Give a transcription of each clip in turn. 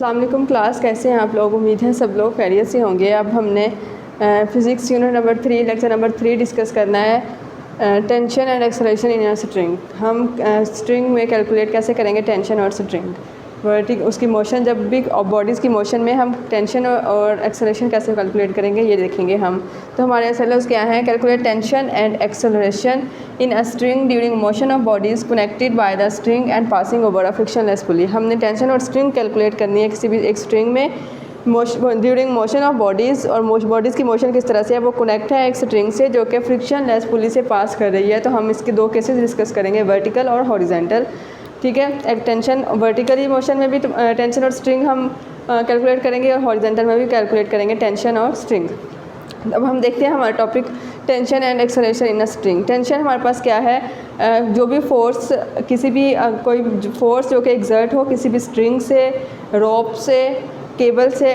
अस्सलाम वालेकुम क्लास, कैसे हैं आप लोग। उम्मीद है सब लोग खैरियत से होंगे। अब हमने physics unit number 3 lecture number 3 discuss करना है, tension and acceleration in a string. हम स्ट्रिंग में कैलकुलेट कैसे करेंगे टेंशन और स्ट्रिंग वर्टिक उसकी मोशन, जब भी बॉडीज़ की मोशन में हम टेंशन और एक्सेलरेशन कैसे कैलकुलेट करेंगे ये देखेंगे हम। तो हमारे एसएलओज़ क्या हैं, calculate tension and acceleration in a string during motion of bodies connected by the string and passing over a frictionless pulley. हमने टेंशन और स्ट्रिंग कैलकुलेट करनी है किसी भी एक स्ट्रिंग में ड्यूरिंग मोशन ऑफ बॉडीज़, और बॉडीज़ की मोशन किस तरह से है, वो कनेक्ट है एक स्ट्रिंग से जो कि फ्रिक्शनलेस पुली से पास कर रही है। तो हम इसके दो केसेस डिस्कस करेंगे, वर्टिकल और हॉरिजॉन्टल। ठीक है, एक टेंशन वर्टिकली मोशन में भी टेंशन और स्ट्रिंग हम कैलकुलेट करेंगे और हॉरिजॉन्टल में भी कैलकुलेट करेंगे टेंशन और स्ट्रिंग। अब हम देखते हैं हमारा topic tension and acceleration in a string. Tension हमारे पास क्या है, जो भी फोर्स, किसी भी कोई फोर्स जो कि एक्सर्ट हो किसी भी स्ट्रिंग से, रोप से, केबल से,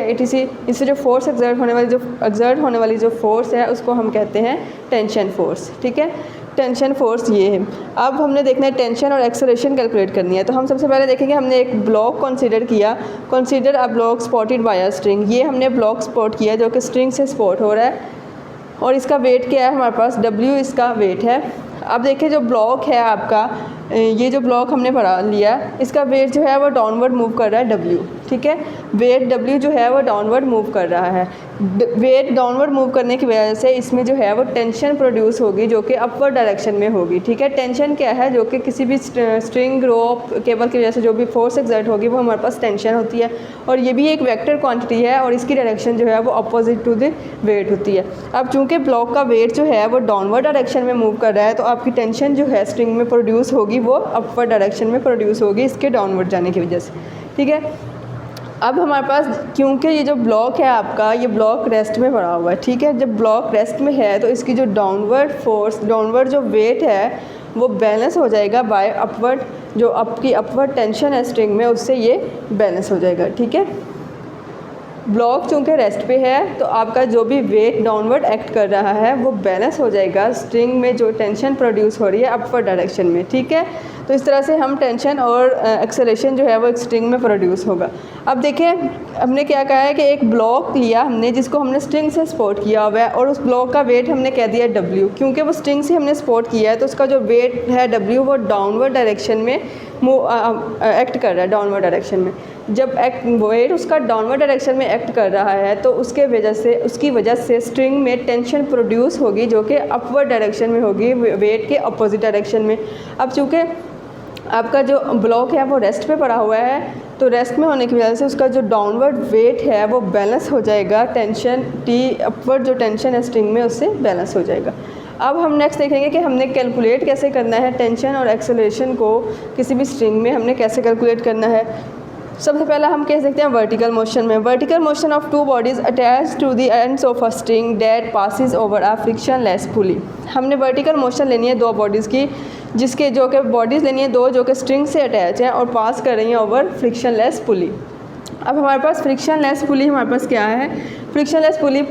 इससे जो फोर्स एक्सर्ट होने वाली जो फोर्स है उसको हम कहते हैं टेंशन फोर्स। ठीक है, टेंशन फोर्स ये है। अब हमने देखना है टेंशन और एक्सेलरेशन कैलकुलेट करनी है। तो हम सबसे पहले देखेंगे, हमने एक ब्लॉक कंसीडर किया, consider a block spotted by a string. ये हमने ब्लॉक स्पॉट किया जो कि स्ट्रिंग से स्पॉट हो रहा है और इसका वेट क्या है हमारे पास, W इसका वेट है। अब देखिए जो ब्लॉक है आपका, ये जो ब्लॉक हमने पढ़ा लिया, इसका वेट जो है वो डाउनवर्ड मूव कर रहा है W। ठीक है, वेट W जो है वो डाउनवर्ड मूव कर रहा है। वेट डाउनवर्ड मूव करने की वजह से इसमें जो है वो टेंशन प्रोड्यूस होगी जो कि अपवर्ड डायरेक्शन में होगी। ठीक है, टेंशन क्या है, जो कि किसी भी स्ट्रिंग, रोप, केबल की वजह से जो भी फोर्स एक्सर्ट होगी वो हमारे पास टेंशन होती है, और ये भी एक वेक्टर क्वांटिटी है और इसकी डायरेक्शन जो है वो अपोजिट टू द वेट होती है। अब चूँकि ब्लॉक का वेट जो है वो डाउनवर्ड डायरेक्शन में मूव कर रहा है, तो आपकी टेंशन जो है स्ट्रिंग में प्रोड्यूस होगी वो अपवर्ड डायरेक्शन में प्रोड्यूस होगी इसके डाउनवर्ड जाने की वजह से। ठीक है, अब हमारे पास क्योंकि ये जो ब्लॉक है आपका, ये ब्लॉक रेस्ट में पड़ा हुआ है। ठीक है, जब ब्लॉक रेस्ट में है तो इसकी जो डाउनवर्ड फोर्स, डाउनवर्ड जो वेट है वो बैलेंस हो जाएगा बाय अपवर्ड, जो आपकी अपवर्ड टेंशन है स्ट्रिंग में उससे ये बैलेंस हो जाएगा। ठीक है, ब्लॉक चूँकि रेस्ट पे है तो आपका जो भी वेट डाउनवर्ड एक्ट कर रहा है वो बैलेंस हो जाएगा स्ट्रिंग में जो टेंशन प्रोड्यूस हो रही है अपवर्ड डायरेक्शन में। ठीक है, तो इस तरह से हम टेंशन और एक्सेलरेशन जो है वो एक स्ट्रिंग में प्रोड्यूस होगा। अब देखें, हमने क्या कहा है कि एक ब्लॉक लिया हमने जिसको हमने स्ट्रिंग से सपोर्ट किया हुआ है, और उस ब्लॉक का वेट हमने कह दिया W। क्योंकि वो स्ट्रिंग से हमने सपोर्ट किया है तो उसका जो वेट है W वो डाउनवर्ड डायरेक्शन में एक्ट कर रहा है, डाउनवर्ड डायरेक्शन में। जब वेट उसका डाउनवर्ड डायरेक्शन में एक्ट कर रहा है तो उसकी वजह से स्ट्रिंग में टेंशन प्रोड्यूस होगी जो कि अपवर्ड डायरेक्शन में होगी, वेट के अपोजिट डायरेक्शन में। अब चूँकि आपका जो ब्लॉक है वो रेस्ट पे पड़ा हुआ है, तो रेस्ट में होने की वजह से उसका जो डाउनवर्ड वेट है वो बैलेंस हो जाएगा, टेंशन अपवर्ड जो टेंशन है स्ट्रिंग में उससे बैलेंस हो जाएगा। अब हम नेक्स्ट देखेंगे कि हमने कैलकुलेट कैसे करना है टेंशन और एक्सेलरेशन को किसी भी स्ट्रिंग में हमने कैसे कैलकुलेट करना है। सबसे पहला हम कह सकते हैं वर्टिकल मोशन में, vertical motion of two bodies attach to the ends of a string that passes over a frictionless pulley. हमने वर्टिकल मोशन लेनी है दो बॉडीज़ की, जिसके जो कि बॉडीज़ लेनी है दो जो कि स्ट्रिंग से अटैच हैं और पास कर रही हैं ओवर फ्रिक्शनलेस पुली। अब हमारे पास फ्रिक्शनलेस पुली हमारे पास क्या है, फ्रिक्शनलेस पुली,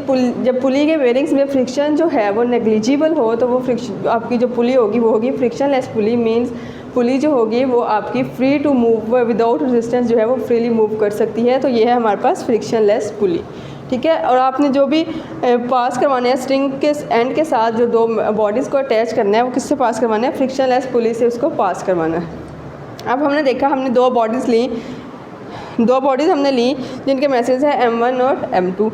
जब पुली के बेरिंग्स में फ्रिक्शन जो है वो नेग्लिजिबल हो तो वो आपकी जो पुली होगी वो होगी फ्रिक्शनलेस पुली। मींस पुली जो होगी वो आपकी free to move, without resistance जो है वो फ्रीली मूव कर सकती है। तो ये है हमारे पास फ्रिक्शनलेस पुली। ठीक है, और आपने जो भी पास करवाना है स्ट्रिंग के एंड के साथ जो दो बॉडीज़ को अटैच करना है वो किससे पास करवाना है, फ्रिक्शनलेस पुली से उसको पास करवाना है। अब हमने देखा, हमने दो बॉडीज़ हमने ली जिनके मैसेज है M1 और M2।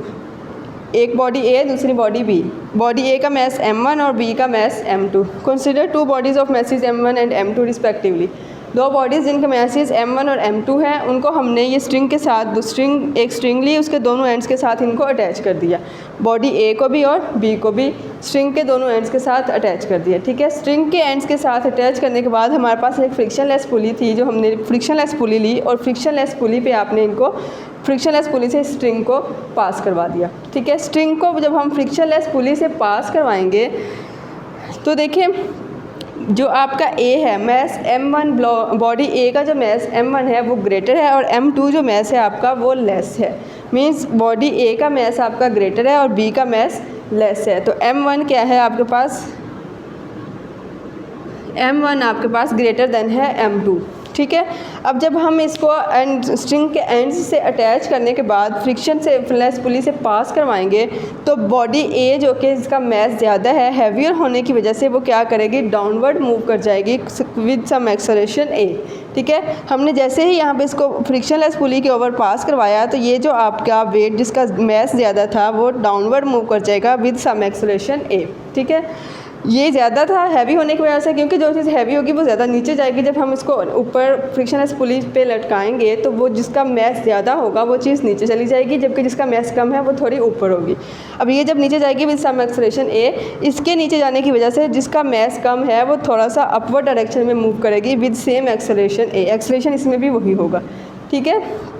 एक बॉडी A दूसरी बॉडी B। बॉडी A का मैस M1 और B का mass M2। Consider two bodies of masses M1 and M2 respectively. दो बॉडीज़ जिनके मैसेज M1 और M2 हैं उनको हमने ये स्ट्रिंग के साथ एक स्ट्रिंग ली, उसके दोनों एंड्स के साथ इनको अटैच कर दिया। बॉडी A को भी और B को भी स्ट्रिंग के दोनों एंड्स के साथ अटैच कर दिया। ठीक है, स्ट्रिंग के एंड्स के साथ अटैच करने के बाद हमारे पास एक फ्रिक्शनलेस पुली थी, जो हमने फ्रिक्शनलेस पुली ली और फ्रिक्शनलेस पुली पे आपने इनको फ्रिक्शनलेस पुली से स्ट्रिंग को पास करवा दिया। ठीक है, स्ट्रिंग को जब हम फ्रिक्शनलेस पुली से पास करवाएंगे तो देखिए जो आपका A है मैस M1, बॉडी A का जो मैस M1 है वो ग्रेटर है और M2 जो मैस है आपका वो लेस है। मींस बॉडी A का मैस आपका ग्रेटर है और B का मैस लेस है। तो M1 क्या है आपके पास, M1 आपके पास ग्रेटर देन है M2। ठीक है। अब जब हम इसको एंड स्ट्रिंग के एंड से अटैच करने के बाद फ्रिक्शन से लेस पुली से पास करवाएंगे तो बॉडी ए जो कि इसका मैस ज़्यादा है, हैवियर होने की वजह से वो क्या करेगी, डाउनवर्ड मूव कर जाएगी विद सम एक्सेलरेशन ए। ठीक है। हमने जैसे ही यहाँ पे इसको फ्रिक्शनलेस पुली के ओवर पास करवाया तो ये जो आपका वेट जिसका मैस ज़्यादा था वो डाउनवर्ड मूव कर जाएगा विद सम एक्सेलरेशन ए। ठीक है। ये ज़्यादा था हैवी होने की वजह से, क्योंकि जो चीज़ हैवी होगी वो ज़्यादा नीचे जाएगी। जब हम इसको ऊपर फ्रिक्शनलेस पुली पे लटकाएंगे तो वो जिसका मैस ज़्यादा होगा वो चीज़ नीचे चली जाएगी, जबकि जिसका मैस कम है वो थोड़ी ऊपर होगी। अब ये जब नीचे जाएगी विद सम एक्सेलरेशन ए, इसके नीचे जाने की वजह से जिसका मैस कम है वो थोड़ा सा अपवर्ड डायरेक्शन में मूव करेगी with same acceleration A. Acceleration इसमें भी वही होगा। ठीक है।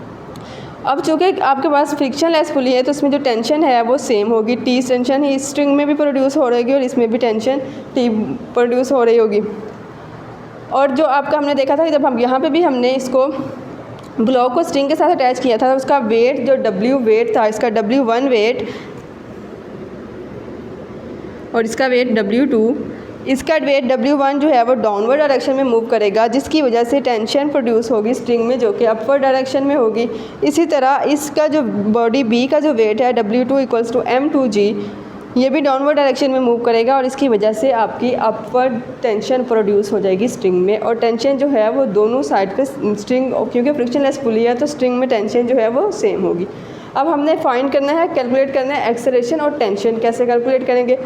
अब चूँकि आपके पास फ्रिक्शनलेस पुली है तो इसमें जो टेंशन है वो सेम होगी। टी टेंशन ही स्ट्रिंग में भी प्रोड्यूस हो रही होगी और इसमें भी टेंशन टी प्रोड्यूस हो रही होगी। और जो आपका हमने देखा था कि जब हम यहाँ पे भी हमने इसको ब्लॉक को स्ट्रिंग के साथ अटैच किया था, उसका वेट जो W वेट था, इसका W1 वेट और इसका वेट W2, इसका वेट W1 जो है वो डाउनवर्ड डायरेक्शन में मूव करेगा, जिसकी वजह से टेंशन प्रोड्यूस होगी स्ट्रिंग में जो कि अपवर्ड डायरेक्शन में होगी। इसी तरह इसका जो बॉडी B का जो वेट है W2 इक्वल्स टू M2G, ये भी डाउनवर्ड डायरेक्शन में मूव करेगा और इसकी वजह से आपकी अपवर्ड टेंशन प्रोड्यूस हो जाएगी स्ट्रिंग में। और टेंशन जो है वो दोनों साइड पे स्ट्रिंग, क्योंकि फ्रिक्शनलेस पुली है तो स्ट्रिंग में टेंशन जो है वो सेम होगी। अब हमने फाइंड करना है, कैलकुलेट करना है एक्सेलरेशन और टेंशन। कैसे कैलकुलेट करेंगे,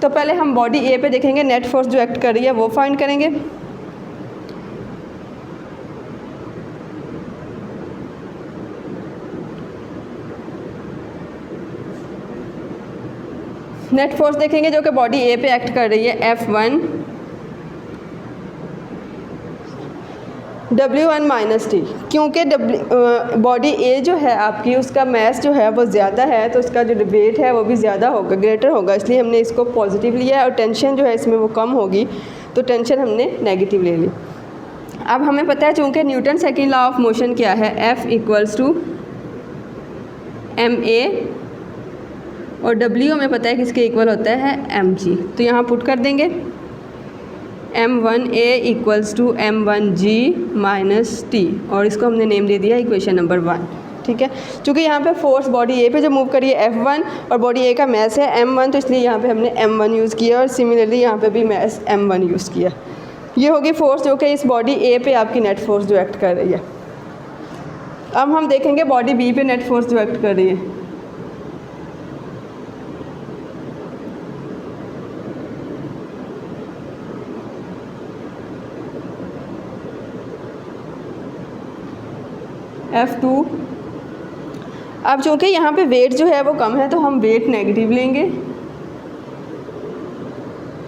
तो पहले हम बॉडी ए पे देखेंगे, नेट फोर्स जो एक्ट कर रही है वो फाइंड करेंगे। नेट फोर्स देखेंगे जो कि बॉडी ए पे एक्ट कर रही है F1 W1 माइनस टी। क्योंकि बॉडी ए जो है आपकी उसका मैस जो है वो ज़्यादा है तो उसका जो वेट है वो भी ज़्यादा होगा, ग्रेटर होगा, इसलिए हमने इसको पॉजिटिव लिया है। और टेंशन जो है इसमें वो कम होगी तो टेंशन हमने नेगेटिव ले ली। अब हमें पता है चूँकि Newton second law of motion क्या है, F इक्वल्स टू ma और W हमें पता है किसके इक्वल होता है mg। तो यहाँ पुट कर देंगे m1a equals to m1g minus T और इसको हमने नेम दे दिया इक्वेशन नंबर 1। ठीक है। चूँकि यहाँ पे फोर्स बॉडी ए पे जो मूव करी है F1 और बॉडी ए का मैस है m1, तो इसलिए यहाँ पे हमने m1 यूज़ किया और सिमिलरली यहाँ पे भी मैस m1 यूज़ किया। ये होगी फोर्स जो कि इस बॉडी ए पे आपकी नेट फोर्स जो एक्ट कर रही है। अब हम देखेंगे बॉडी बी पे नेट फोर्स जो एक्ट कर रही है। F2। अब चूँकि यहाँ पे वेट जो है वो कम है तो हम वेट नेगेटिव लेंगे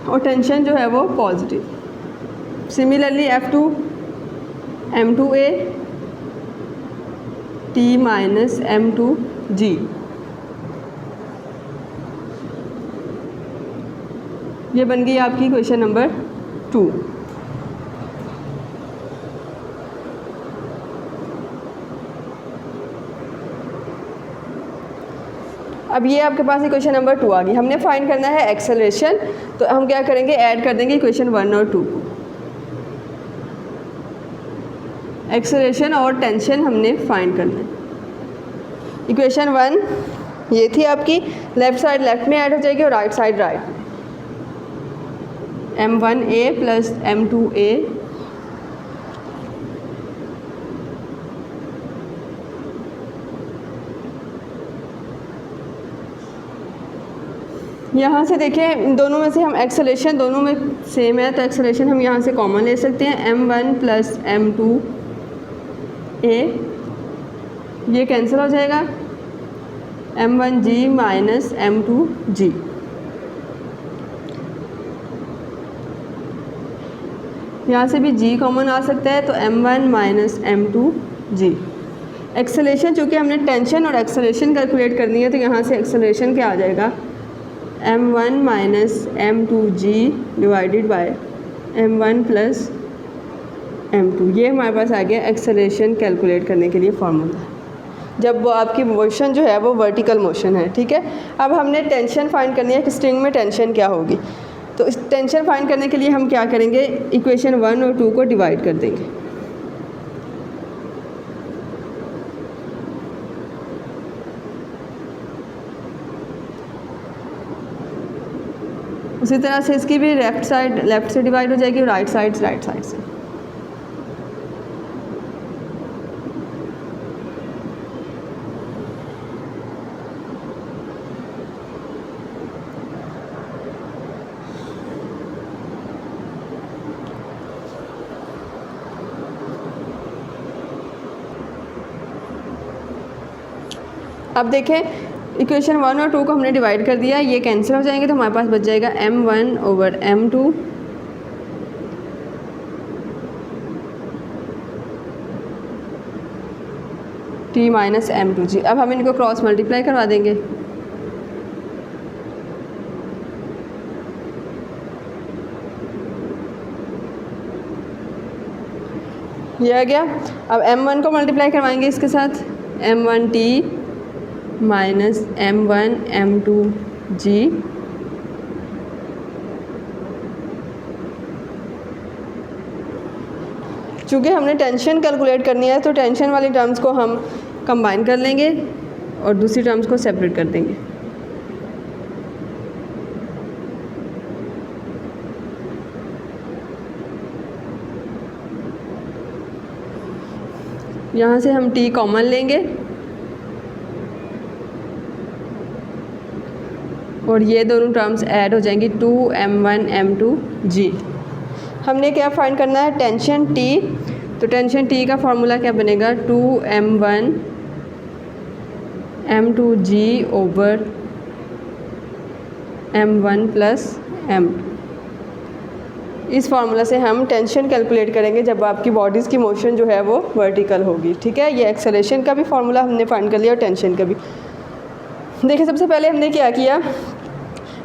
और टेंशन जो है वो positive. Similarly F2 M2A T minus M2G। ये बन गई आपकी क्वेश्चन नंबर 2। अब ये आपके पास इक्वेशन नंबर 2 आ गई। हमने फाइंड करना है एक्सेलरेशन, तो हम क्या करेंगे, ऐड कर देंगे इक्वेशन 1 और 2 को। एक्सेलरेशन और टेंशन हमने फाइंड करना है। इक्वेशन 1 ये थी आपकी, लेफ़्ट साइड लेफ़्ट में ऐड हो जाएगी और राइट साइड राइट में। m1a प्लस m2a यहाँ से देखें इन दोनों में से हम एक्सेलरेशन दोनों में सेम है तो एक्सेलरेशन हम यहाँ से कॉमन ले सकते हैं। m1 प्लस m2a ये कैंसिल हो जाएगा, m1g माइनस m2g। यहाँ से भी g कॉमन आ सकता है तो m1 माइनस m2g। एक्सेलरेशन चूँकि हमने टेंशन और एक्सेलरेशन कैलकुलेट करनी है तो यहाँ से एक्सेलरेशन क्या आ जाएगा, m1 minus m2g divided by m1 plus m2। ये हमारे पास आ गया एक्सेलरेशन कैलकुलेट करने के लिए फार्मूला, जब वो आपकी मोशन जो है वो वर्टिकल मोशन है। ठीक है। अब हमने टेंशन फाइंड करनी है कि स्ट्रिंग में टेंशन क्या होगी। तो इस टेंशन फाइंड करने के लिए हम क्या करेंगे, इक्वेशन 1 और 2 को डिवाइड कर देंगे। उसी तरह से इसकी भी लेफ़्ट साइड लेफ़्ट से डिवाइड हो जाएगी और राइट साइड से। अब देखें इक्वेशन 1 और 2 को हमने डिवाइड कर दिया, ये कैंसिल हो जाएंगे तो हमारे पास बच जाएगा m1/m2 t माइनस m2g। अब हम इनको क्रॉस मल्टीप्लाई करवा देंगे, ये आ गया। अब m1 को मल्टीप्लाई करवाएंगे इसके साथ, m1t माइनस m1m2g चूँकि हमने टेंशन कैलकुलेट करनी है तो टेंशन वाली टर्म्स को हम कंबाइन कर लेंगे और दूसरी टर्म्स को सेपरेट कर देंगे। यहाँ से हम t कॉमन लेंगे और ये दोनों टर्म्स ऐड हो जाएंगी 2m1m2g। हमने क्या फाइंड करना है, टेंशन t, तो टेंशन t का फार्मूला क्या बनेगा 2m1m2g over m1 plus m2। इस फार्मूला से हम टेंशन कैलकुलेट करेंगे जब आपकी बॉडीज़ की मोशन जो है वो वर्टिकल होगी, ठीक है। ये एक्सेलरेशन का भी फार्मूला हमने फाइंड कर लिया और टेंशन का भी। देखिए सबसे पहले हमने क्या किया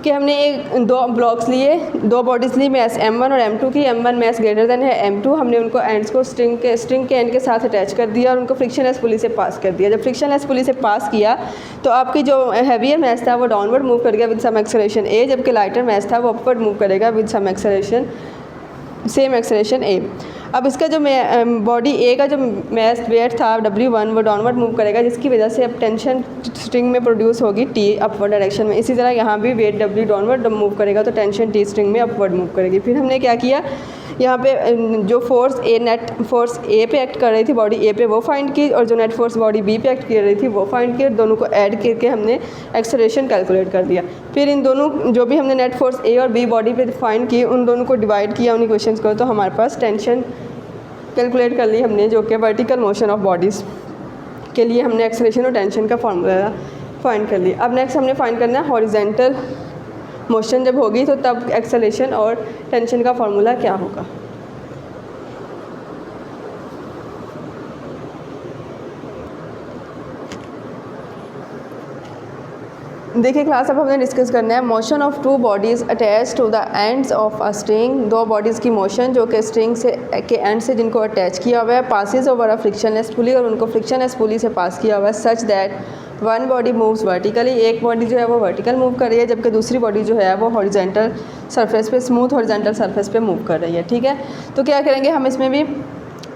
कि हमने दो ब्लॉक्स लिए, दो बॉडीज़ ली मैस m1 और m2 की। m1 मैस ग्रेटर देन है m2, हमने उनको एंड्स को स्ट्रिंग के एंड के साथ अटैच कर दिया और उनको फ्रिक्शनलेस पुली से पास कर दिया। जब फ्रिक्शनलेस पुली से पास किया तो आपकी जो हैवियर मैस था वो डाउनवर्ड मूव कर गया विद सम एक्सेलरेशन a, जबकि लाइटर मैस था वो अपवर्ड मूव करेगा with some acceleration, same acceleration a। अब इसका जो बॉडी a का जो मैस वेट था W1 वो डाउनवर्ड मूव करेगा, जिसकी वजह से अब टेंशन स्ट्रिंग में प्रोड्यूस होगी t अपवर्ड डायरेक्शन में। इसी तरह यहाँ भी वेट W डाउनवर्ड मूव करेगा तो टेंशन t स्ट्रिंग में अपवर्ड मूव करेगी। फिर हमने क्या किया, यहाँ पे जो फोर्स नेट फोर्स a पे एक्ट कर रही थी बॉडी a पे वो फाइंड की, और जो नेट फोर्स बॉडी b पे एक्ट कर रही थी वो फाइंड की, और दोनों को ऐड करके हमने एक्सेलरेशन कैलकुलेट कर दिया। फिर इन दोनों जो भी हमने नेट फोर्स a और b बॉडी पे फाइंड की उन दोनों को डिवाइड किया उन इक्वेशंस को, तो हमारे पास टेंशन कैलकुलेट कर ली हमने, जो कि वर्टिकल मोशन ऑफ बॉडीज़ के लिए हमने एक्सेलरेशन और टेंशन का फार्मूला फाइंड कर लिया। अब नेक्स्ट हमने फाइंड करना है हॉरिजॉन्टल मोशन जब होगी तो तब एक्सेलरेशन और टेंशन का फार्मूला क्या होगा। देखिए क्लास, अब हमने डिस्कस करना है motion of two bodies attach to the ends of a string. दो बॉडीज़ की मोशन जो कि स्ट्रिंग से के एंड से जिनको अटैच किया हुआ है, पासिस ओवर अ फ्रिक्शनलेस पुली, और उनको फ्रिक्शनलेस पुली से पास किया हुआ है, such that one body moves vertically, एक बॉडी जो है वो वर्टिकल मूव कर रही है जबकि दूसरी बॉडी जो है वो हॉरिजॉन्टल सरफेस पे, स्मूथ हॉरिजॉन्टल सरफेस पे मूव कर रही है, ठीक है। तो क्या करेंगे हम, इसमें भी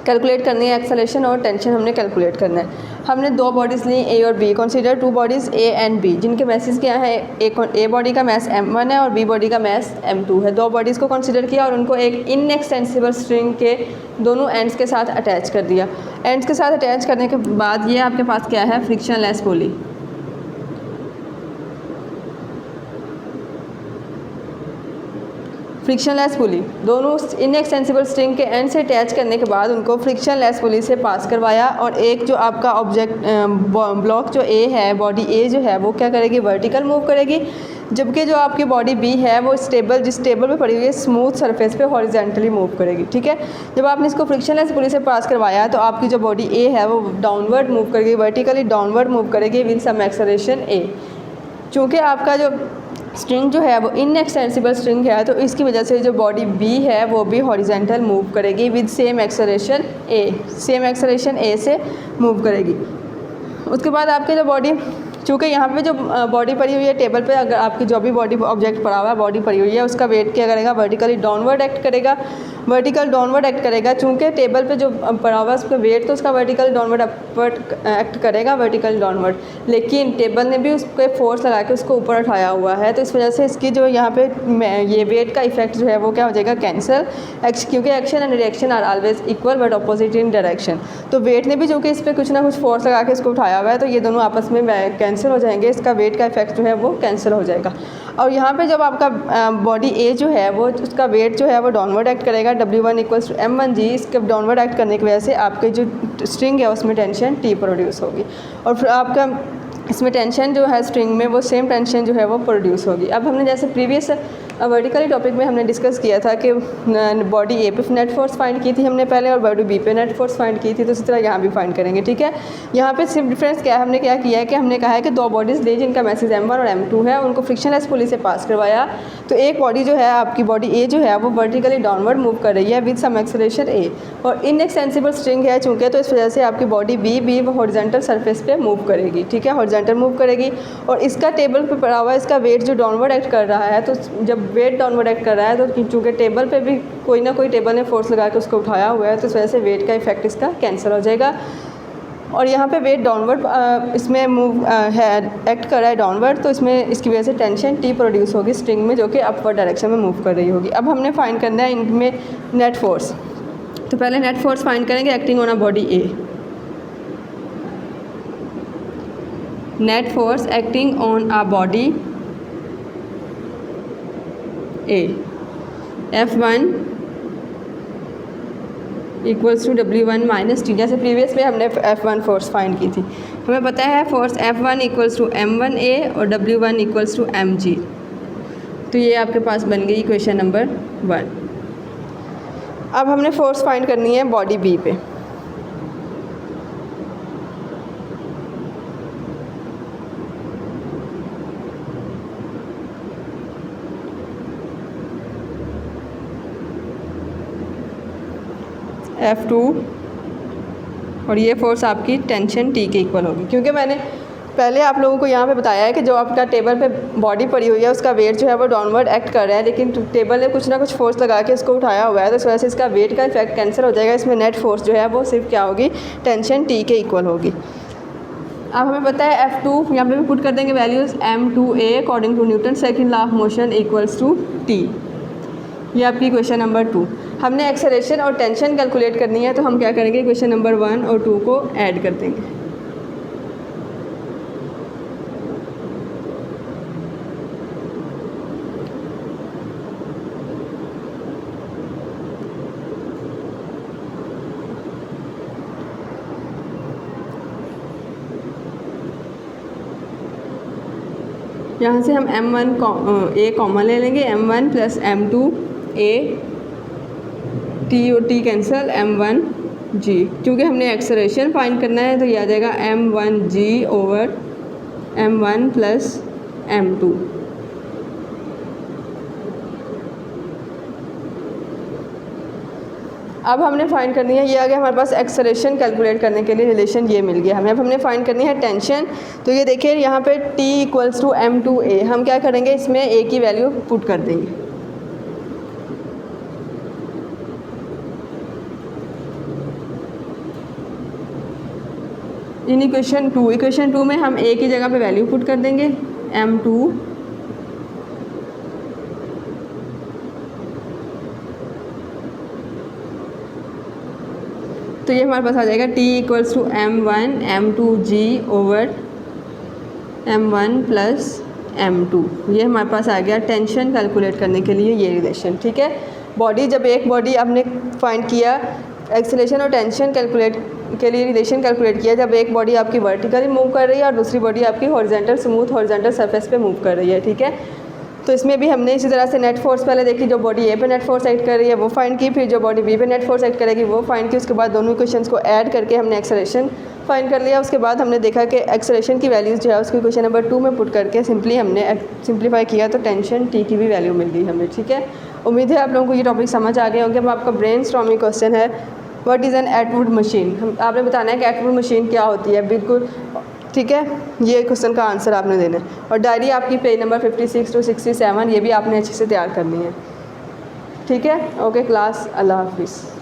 कैलकुलेट करनी है एक्सेलरेशन और टेंशन हमने कैलकुलेट करना है। हमने दो बॉडीज़ ली a और b, consider to bodies a and b जिनके मैसेज क्या है, a बॉडी का मैस m1 है और b बॉडी का मैस m2 है। दो बॉडीज़ को कंसीडर किया और उनको एक इनएक्सटेंसिबल स्ट्रिंग के दोनों एंड्स के साथ अटैच कर दिया। एंड्स के साथ अटैच करने के बाद ये आपके पास क्या है, फ्रिक्शनलेस पुली। फ्रिक्शनलेस पुली दोनों इनएक्सटेंसिबल स्ट्रिंग के एंड से अटैच करने के बाद उनको फ्रिक्शनलेस पुली से पास करवाया, और एक जो आपका ऑब्जेक्ट ब्लॉक जो ए है, बॉडी ए जो है वो क्या करेगी, वर्टिकल मूव करेगी, जबकि जो आपकी बॉडी बी है वो स्टेबल, जिस टेबल पे पड़ी हुई है स्मूथ सरफेस पे हॉरिजॉन्टली मूव करेगी, ठीक है। जब आपने इसको फ्रिक्शनलेस पुली से पास करवाया तो आपकी जो बॉडी ए है वो डाउनवर्ड मूव करेगी, वर्टिकली डाउनवर्ड मूव करेगी विद सम एक्सेलरेशन ए। चूँकि आपका जो स्ट्रिंग जो है वो इनएक्सटेंसिबल स्ट्रिंग है तो इसकी वजह से जो बॉडी बी है वो भी हॉरिजॉन्टल मूव करेगी with same acceleration A, same acceleration A से मूव करेगी। उसके बाद आपके जो बॉडी, चूँकि यहाँ पे जो बॉडी पड़ी हुई है टेबल पे, अगर आपकी जो भी बॉडी ऑब्जेक्ट पड़ा हुआ है, बॉडी पड़ी हुई है, उसका वेट क्या करेगा, वर्टिकली डाउनवर्ड एक्ट करेगा, वर्टिकल डाउनवर्ड एक्ट करेगा, चूँकि टेबल पे जो पड़ा हुआ है उसका वेट तो उसका वर्टिकल डाउनवर्ड अपवर्ड एक्ट करेगा, वर्टिकल डाउनवर्ड, लेकिन टेबल ने भी उस पर फोर्स लगा के उसको ऊपर उठाया हुआ है, तो इस वजह से इसकी जो यहाँ पे ये वेट का इफेक्ट जो है वो क्या हो जाएगा, कैंसिल, क्योंकि action and reaction are always equal but opposite in direction. तो वेट ने भी जो कि इस पर कुछ ना कुछ फोर्स लगा के इसको उठाया हुआ है, तो ये दोनों आपस में कैंसिल हो जाएंगे, इसका वेट का इफेक्ट जो है वो कैंसिल हो जाएगा। और यहाँ पे जब आपका बॉडी ए जो है वो उसका वेट जो है वो डाउनवर्ड एक्ट करेगा, W1 इक्वल्स टू M1G, इसके डाउनवर्ड एक्ट करने की वजह से आपके जो स्ट्रिंग है उसमें टेंशन T प्रोड्यूस होगी, और फिर आपका इसमें टेंशन जो है स्ट्रिंग में वो सेम टेंशन जो है वो प्रोड्यूस होगी। अब हमने जैसे प्रीवियस वर्टिकली टॉपिक में हमने डिस्कस किया था कि बॉडी ए पे नेट फोर्स फाइंड की थी हमने पहले, और बॉडी बी पे नेट फोर्स फाइंड की थी, तो इसी तरह यहाँ भी फाइंड करेंगे, ठीक है। यहाँ पे सिर्फ डिफरेंस क्या है, हमने क्या किया है कि हमने कहा है कि दो बॉडीज़ ली जिनका मैसेज M1 और M2 है, उनको फ्रिक्शनलेस पुली से पास करवाया, तो एक बॉडी जो है आपकी बॉडी ए जो है वो वर्टिकली डाउनवर्ड मूव कर रही है विद सम एक्सेलरेशन ए, और इनएक्सटेंसिबल स्ट्रिंग है चूँकि, तो इस वजह से आपकी बॉडी बी वो हॉरिजॉन्टल सरफेस पे मूव करेगी, ठीक है, हॉरिजॉन्टल मूव करेगी, और इसका टेबल पे पड़ा हुआ है, इसका वेट जो डाउनवर्ड एक्ट कर रहा है, तो जब वेट डाउनवर्ड एक्ट कर रहा है तो चूँकि टेबल पे भी कोई ना कोई टेबल ने फोर्स लगा के उसको उठाया हुआ है, तो इस वजह से वेट का इफेक्ट इसका कैंसिल हो जाएगा। और यहाँ पे वेट डाउनवर्ड इसमें मूव है, एक्ट कर रहा है डाउनवर्ड, तो इसमें इसकी वजह से टेंशन T प्रोड्यूस होगी स्ट्रिंग में, जो कि अपवर्ड डायरेक्शन में मूव कर रही होगी। अब हमने फाइंड करना है इनमें नेट फोर्स, तो पहले नेट फोर्स फाइंड करेंगे acting on a body A. Net force acting on a body A, F1 equals to W1 minus T, जैसे प्रीवियस में हमने F1 फोर्स फाइंड की थी, हमें पता है force F1 equals to M1A और W1 इक्वल्स टू MG, तो ये आपके पास बन गई इक्वेशन नंबर 1। अब हमने फोर्स फाइंड करनी है बॉडी बी पे, F2, और ये फोर्स आपकी टेंशन T के इक्वल होगी, क्योंकि मैंने पहले आप लोगों को यहाँ पे बताया है कि जो आपका टेबल पे बॉडी पड़ी हुई है उसका वेट जो है वो डाउनवर्ड एक्ट कर रहा है, लेकिन टेबल ने कुछ ना कुछ फोर्स लगा के इसको उठाया हुआ है, तो इस वजह से इसका वेट का इफेक्ट कैंसिल हो जाएगा, इसमें नेट फोर्स जो है वो सिर्फ क्या होगी, टेंशन T के इक्वल होगी। अब हमें पता है F2, यहाँ पे भी पुट कर देंगे values, M2A according to Newton second law of motion equals to T, ये आपकी क्वेश्चन नंबर 2। हमने एक्सेलरेशन और टेंशन कैलकुलेट करनी है, तो हम क्या करेंगे, क्वेश्चन नंबर 1 और 2 को ऐड कर देंगे। यहाँ से हम M1A कॉमन ले लेंगे, M1 प्लस M2A, T और T कैंसिल, M1G, क्योंकि हमने एक्सेलरेशन फाइंड करना है, तो ये आ जाएगा M1G over M1 plus M2। अब हमने फाइंड करनी है, ये आ गया हमारे पास एक्सेलरेशन कैलकुलेट करने के लिए रिलेशन ये मिल गया हमें। अब हमने फाइंड करनी है टेंशन, तो ये देखिए यहाँ पे T इक्वल्स टू M2A, हम क्या करेंगे, इसमें A की वैल्यू पुट कर देंगे। इन इक्वेशन 2 में हम A की जगह पे वैल्यू पुट कर देंगे M2, तो ये हमारे पास आ जाएगा T equals to M1 M2G over M1 plus M2। ये हमारे पास आ गया टेंशन कैलकुलेट करने के लिए ये रिलेशन, ठीक है। बॉडी, जब एक बॉडी आपने फाइंड किया, एक्सेलरेशन और टेंशन कैलकुलेट के लिए रिलेशन कैलकुलेट किया, जब एक बॉडी आपकी वर्टिकली मूव कर रही है और दूसरी बॉडी आपकी हॉरिजॉन्टल स्मूथ हॉरिजॉन्टल सरफेस पे मूव कर रही है, ठीक है। तो इसमें भी हमने इसी तरह से नेट फोर्स पहले देखी, जो बॉडी ए पे नेट फोर्स एक्ट कर रही है वो फाइंड की, फिर जो बॉडी बी पे नेट फोर्स एक्ट करेगी वो फाइंड की, उसके बाद दोनों इक्वेशंस को ऐड करके हमने एक्सेलरेशन फाइंड कर लिया। उसके बाद हमने देखा कि एक्सेलरेशन की वैल्यूज़ जो है उसको इक्वेशन नंबर 2 में पुट करके सिंपली हमने सिंप्लीफाई किया, तो टेंशन T की भी वैल्यू मिल गई हमें, ठीक है। उम्मीद है आप लोगों को ये टॉपिक समझ आ गए होंगे। अब आपका ब्रेन स्टॉर्मिंग क्वेश्चन है, what is an Atwood machine. आपने बताना है कि एटवुड मशीन क्या होती है, बिल्कुल, ठीक है। ये क्वेश्चन का आंसर आपने देना है, और डायरी आपकी पेज नंबर 56 to 67 ये भी आपने अच्छे से तैयार करनी है, ठीक। ठीक है, ओके क्लास, अल्लाह हाफिज़।